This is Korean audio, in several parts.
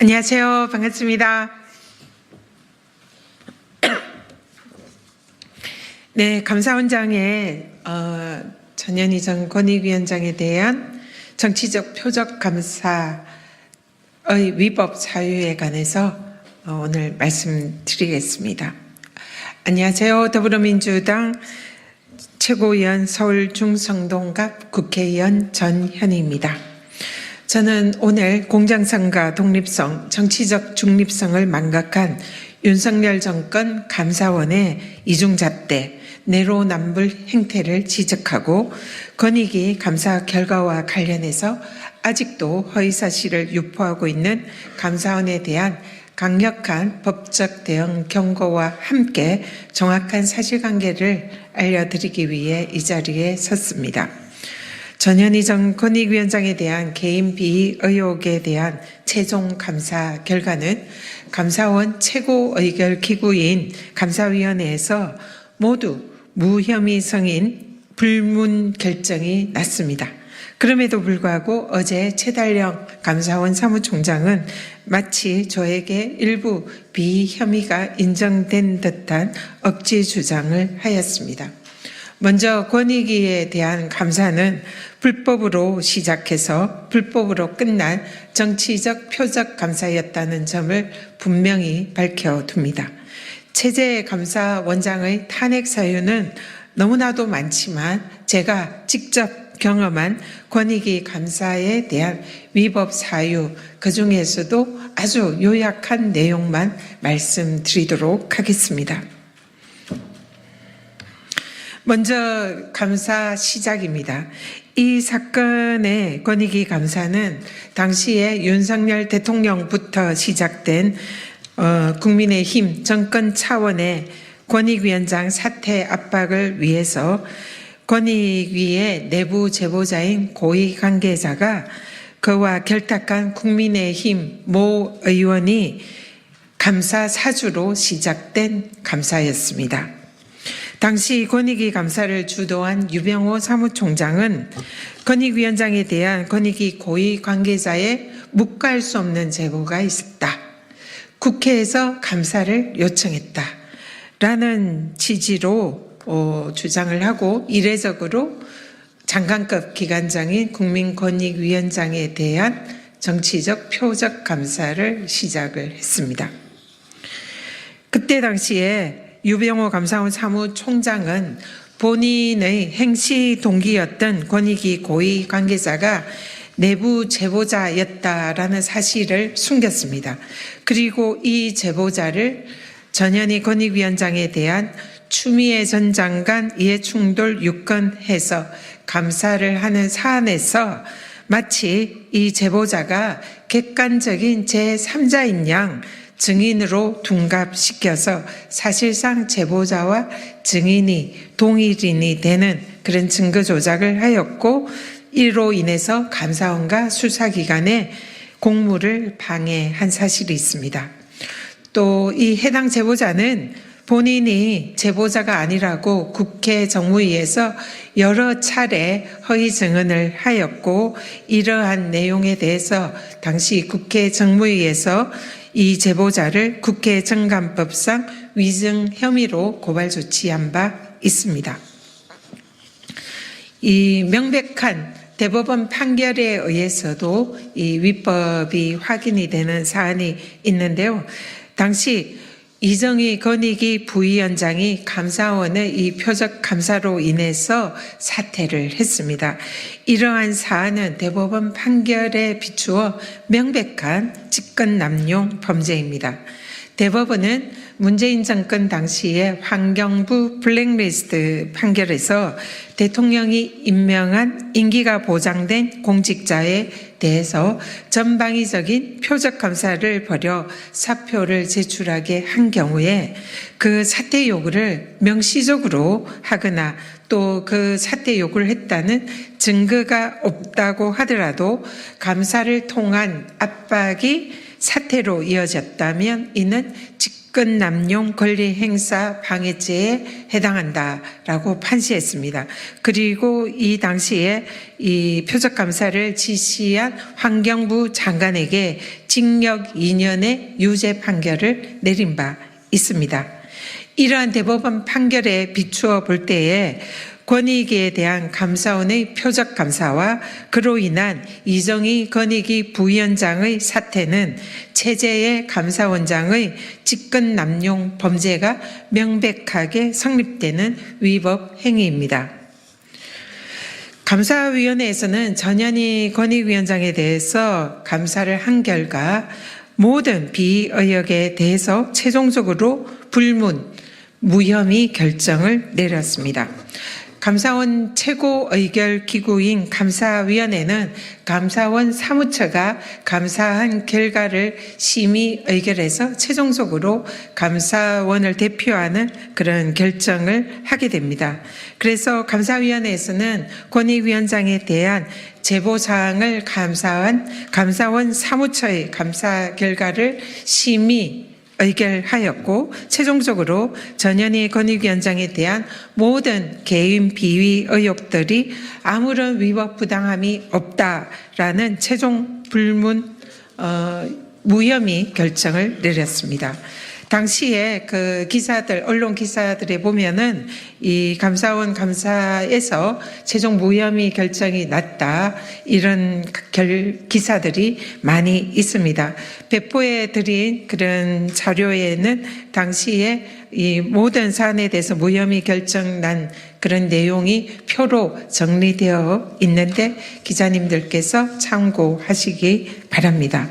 안녕하세요. 반갑습니다. 네, 감사원장의 전현희 전 권익위원장에 대한 정치적 표적 감사의 위법 사유에 관해서 오늘 말씀드리겠습니다. 안녕하세요. 더불어민주당 최고위원 서울 중성동갑 국회의원 전현희입니다. 저는 오늘 공정성과 독립성, 정치적 중립성을 망각한 윤석열 정권 감사원의 이중잣대, 내로남불 행태를 지적하고 권익위 감사 결과와 관련해서 아직도 허위사실을 유포하고 있는 감사원에 대한 강력한 법적 대응 경고와 함께 정확한 사실관계를 알려드리기 위해 이 자리에 섰습니다. 전현희 전 권익위원장에 대한 개인 비위 의혹에 대한 최종 감사 결과는 감사원 최고 의결 기구인 감사위원회에서 모두 무혐의 성인 불문 결정이 났습니다. 그럼에도 불구하고 어제 최달령 감사원 사무총장은 마치 저에게 일부 비혐의가 인정된 듯한 억지 주장을 하였습니다. 먼저 권익위에 대한 감사는 불법으로 시작해서 불법으로 끝난 정치적 표적 감사였다는 점을 분명히 밝혀둡니다. 최재 감사원장의 탄핵 사유는 너무나도 많지만 제가 직접 경험한 권익위 감사에 대한 위법 사유, 그중에서도 아주 요약한 내용만 말씀드리도록 하겠습니다. 먼저 감사 시작입니다. 이 사건의 권익위 감사는 당시에 윤석열 대통령부터 시작된 국민의힘 정권 차원의 권익위원장 사퇴 압박을 위해서 권익위의 내부 제보자인 고위 관계자가 그와 결탁한 국민의힘 모 의원이 감사 사주로 시작된 감사였습니다. 당시 권익위 감사를 주도한 유병호 사무총장은 권익위원장에 대한 권익위 고위 관계자의 묵과할 수 없는 제보가 있었다. 국회에서 감사를 요청했다. 라는 취지로 주장을 하고 이례적으로 장관급 기관장인 국민권익위원장에 대한 정치적 표적 감사를 시작을 했습니다. 그때 당시에 유병호 감사원 사무총장은 본인의 행시 동기였던 권익위 고위 관계자가 내부 제보자였다라는 사실을 숨겼습니다. 그리고 이 제보자를 전현희 권익위원장에 대한 추미애 전 장관 이해충돌 유권해서 감사를 하는 사안에서 마치 이 제보자가 객관적인 제3자인 양 증인으로 둔갑시켜서 사실상 제보자와 증인이 동일인이 되는 그런 증거 조작을 하였고 이로 인해서 감사원과 수사기관의 공무를 방해한 사실이 있습니다. 또 이 해당 제보자는 본인이 제보자가 아니라고 국회 정무위에서 여러 차례 허위 증언을 하였고 이러한 내용에 대해서 당시 국회 정무위에서 이 제보자를 국회 정관법상 위증 혐의로 고발 조치한 바 있습니다. 이 명백한 대법원 판결에 의해서도 이 위법이 확인이 되는 사안이 있는데요. 당시 이정희 권익위 부위원장이 감사원의 이 표적 감사로 인해서 사퇴를 했습니다. 이러한 사안은 대법원 판결에 비추어 명백한 직권남용 범죄입니다. 대법원은 문재인 정권 당시에 환경부 블랙리스트 판결에서 대통령이 임명한 임기가 보장된 공직자에 대해서 전방위적인 표적 감사를 벌여 사표를 제출하게 한 경우에 그 사퇴 요구를 명시적으로 하거나 또 그 사퇴 요구를 했다는 증거가 없다고 하더라도 감사를 통한 압박이 사퇴로 이어졌다면 이는 직권 남용 권리 행사 방해죄에 해당한다라고 판시했습니다. 그리고 이 당시에 이 표적감사를 지시한 환경부 장관에게 징역 2년의 유죄 판결을 내린 바 있습니다. 이러한 대법원 판결에 비추어 볼 때에 권익위에 대한 감사원의 표적감사와 그로 인한 이정희 권익위 부위원장의 사퇴는 체제의 감사원장의 직권 남용 범죄가 명백하게 성립되는 위법 행위입니다. 감사위원회에서는 전현희 권익위원장에 대해서 감사를 한 결과 모든 비의혹에 대해서 최종적으로 불문, 무혐의 결정을 내렸습니다. 감사원 최고의결기구인 감사위원회는 감사원 사무처가 감사한 결과를 심의 의결해서 최종적으로 감사원을 대표하는 그런 결정을 하게 됩니다. 그래서 감사위원회에서는 권익위원장에 대한 제보사항을 감사한 감사원 사무처의 감사 결과를 심의 의결하였고 최종적으로 전현희 권익위원장에 대한 모든 개인 비위 의혹들이 아무런 위법 부당함이 없다라는 최종 불문 무혐의 결정을 내렸습니다. 당시에 그 기사들, 언론 기사들에 보면은 이 감사원 감사에서 최종 무혐의 결정이 났다, 이런 기사들이 많이 있습니다. 배포해 드린 그런 자료에는 당시에 이 모든 사안에 대해서 무혐의 결정 난 그런 내용이 표로 정리되어 있는데 기자님들께서 참고하시기 바랍니다.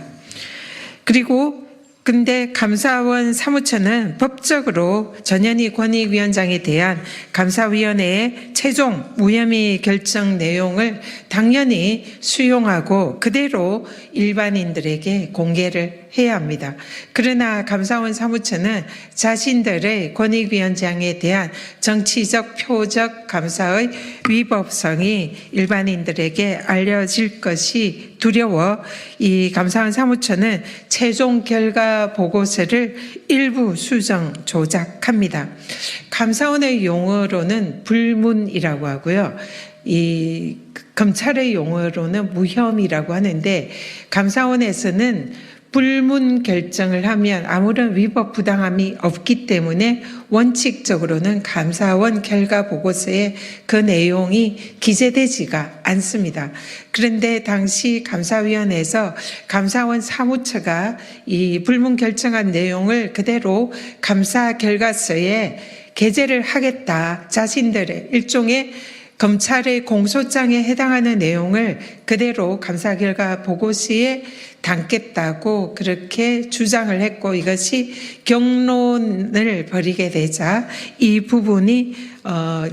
그리고 근데 감사원 사무처는 법적으로 전현희 권익위원장에 대한 감사위원회의 최종 무혐의 결정 내용을 당연히 수용하고 그대로 일반인들에게 공개를 해야 합니다. 그러나 감사원 사무처는 자신들의 권익위원장에 대한 정치적 표적 감사의 위법성이 일반인들에게 알려질 것이 두려워 이 감사원 사무처는 최종 결과 보고서를 일부 수정 조작합니다. 감사원의 용어로는 불문이라고 하고요. 이 검찰의 용어로는 무혐의라고 하는데 감사원에서는 불문 결정을 하면 아무런 위법 부당함이 없기 때문에 원칙적으로는 감사원 결과 보고서에 그 내용이 기재되지가 않습니다. 그런데 당시 감사위원회에서 감사원 사무처가 이 불문 결정한 내용을 그대로 감사 결과서에 게재를 하겠다, 자신들의 일종의 검찰의 공소장에 해당하는 내용을 그대로 감사 결과 보고서에 담겠다고 그렇게 주장을 했고 이것이 경론을 벌이게 되자 이 부분이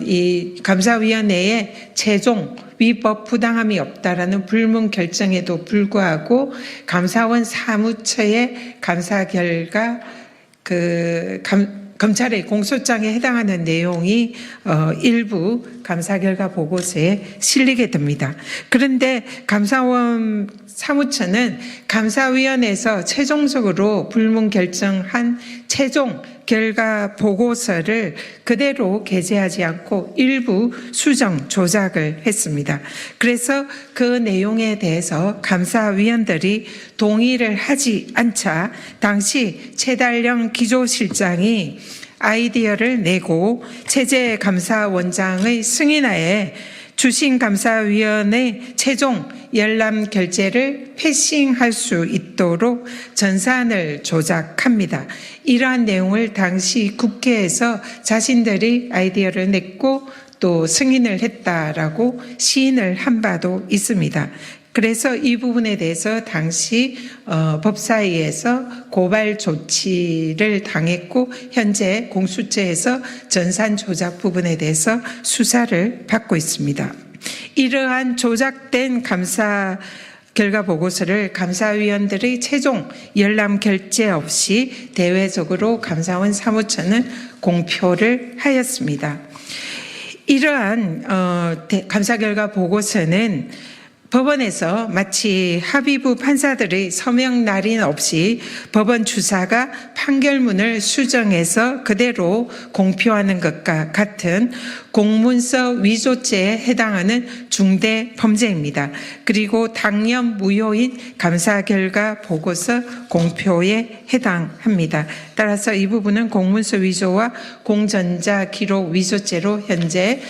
이 감사위원회의 최종 위법 부당함이 없다라는 불문 결정에도 불구하고 감사원 사무처의 감사 결과 검찰의 공소장에 해당하는 내용이 일부 감사 결과 보고서에 실리게 됩니다. 그런데 감사원 사무처는 감사위원회에서 최종적으로 불문 결정한 최종 결과 보고서를 그대로 게재하지 않고 일부 수정 조작을 했습니다. 그래서 그 내용에 대해서 감사위원들이 동의를 하지 않자 당시 최달령 기조실장이 아이디어를 내고 체제감사원장의 승인하에 주신감사위원회 최종 열람 결재를 패싱할 수 있도록 전산을 조작합니다. 이러한 내용을 당시 국회에서 자신들이 아이디어를 냈고 또 승인을 했다라고 시인을 한 바도 있습니다. 그래서 이 부분에 대해서 당시 법사위에서 고발 조치를 당했고 현재 공수처에서 전산 조작 부분에 대해서 수사를 받고 있습니다. 이러한 조작된 감사 결과 보고서를 감사위원들의 최종 열람 결재 없이 대외적으로 감사원 사무처는 공표를 하였습니다. 이러한 감사 결과 보고서는 법원에서 마치 합의부 판사들의 서명 날인 없이 법원 주사가 판결문을 수정해서 그대로 공표하는 것과 같은 공문서 위조죄에 해당하는 중대 범죄입니다. 그리고 당연 무효인 감사 결과 보고서 공표에 해당합니다. 따라서 이 부분은 공문서 위조와 공전자 기록 위조죄로 현재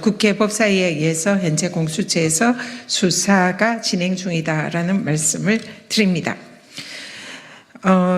국회 법사위에 의해서 현재 공수처에서 수사가 진행 중이다라는 말씀을 드립니다.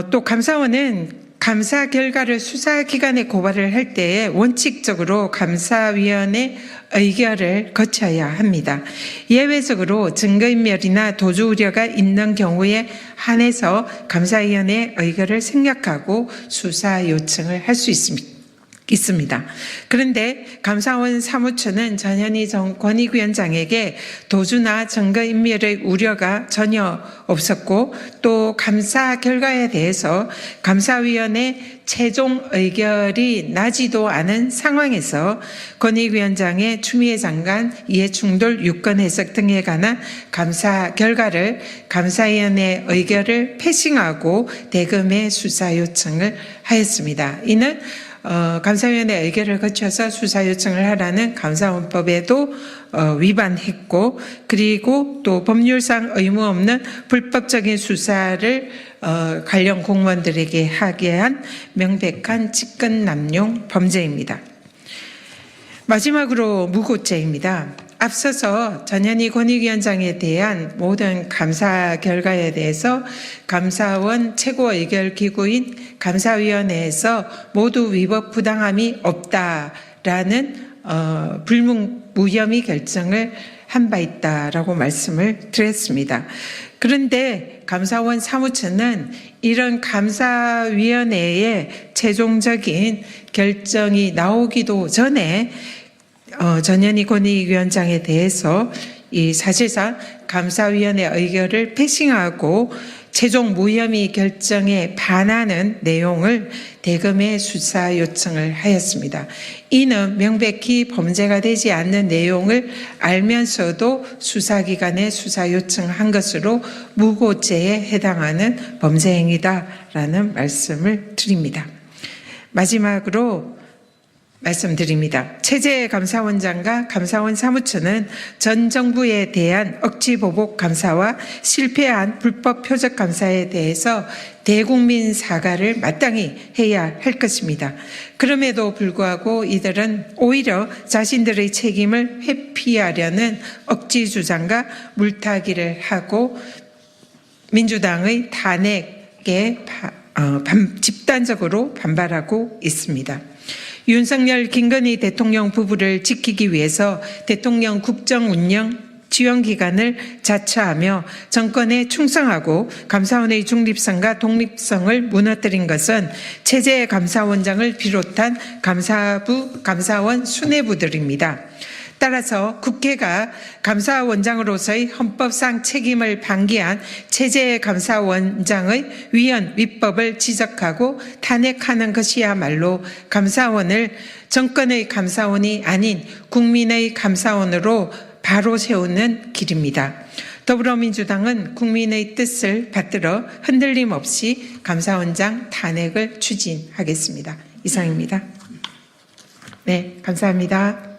또 감사원은 감사 결과를 수사기관에 고발을 할 때에 원칙적으로 감사위원회 의결을 거쳐야 합니다. 예외적으로 증거인멸이나 도주 우려가 있는 경우에 한해서 감사위원회 의결을 생략하고 수사 요청을 할 수 있습니다. 그런데 감사원 사무처는 전현희 권익위원장에게 도주나 증거인멸의 우려가 전혀 없었고 또 감사 결과에 대해서 감사위원회 최종 의결이 나지도 않은 상황에서 권익위원장의 추미애 장관 이해충돌 유권 해석 등에 관한 감사 결과를 감사위원회 의결을 패싱하고 대금의 수사 요청을 하였습니다. 이는 감사위원회 의결을 거쳐서 수사 요청을 하라는 감사원법에도 위반했고 그리고 또 법률상 의무 없는 불법적인 수사를 관련 공무원들에게 하게 한 명백한 직권남용 범죄입니다. 마지막으로 무고죄입니다. 앞서서 전현희 권익위원장에 대한 모든 감사 결과에 대해서 감사원 최고의결기구인 감사위원회에서 모두 위법 부당함이 없다라는 불무혐의 결정을 한 바 있다라고 말씀을 드렸습니다. 그런데 감사원 사무처는 이런 감사위원회의 최종적인 결정이 나오기도 전에 전현희 권익위원장에 대해서 이 사실상 감사위원회 의결을 패싱하고 최종 무혐의 결정에 반하는 내용을 대검에 수사 요청을 하였습니다. 이는 명백히 범죄가 되지 않는 내용을 알면서도 수사기관에 수사 요청한 것으로 무고죄에 해당하는 범죄 행위다라는 말씀을 드립니다. 마지막으로 말씀드립니다. 최재 감사원장과 감사원 사무처는 전 정부에 대한 억지 보복 감사와 실패한 불법 표적 감사에 대해서 대국민 사과를 마땅히 해야 할 것입니다. 그럼에도 불구하고 이들은 오히려 자신들의 책임을 회피하려는 억지 주장과 물타기를 하고 민주당의 탄핵에 집단적으로 반발하고 있습니다. 윤석열, 김건희 대통령 부부를 지키기 위해서 대통령 국정운영 지원기관을 자처하며 정권에 충성하고 감사원의 중립성과 독립성을 무너뜨린 것은 최재 감사원장을 비롯한 감사부, 감사원 수뇌부들입니다. 따라서 국회가 감사원장으로서의 헌법상 책임을 방기한 최재 감사원장의 위헌, 위법을 지적하고 탄핵하는 것이야말로 감사원을 정권의 감사원이 아닌 국민의 감사원으로 바로 세우는 길입니다. 더불어민주당은 국민의 뜻을 받들어 흔들림 없이 감사원장 탄핵을 추진하겠습니다. 이상입니다. 네, 감사합니다.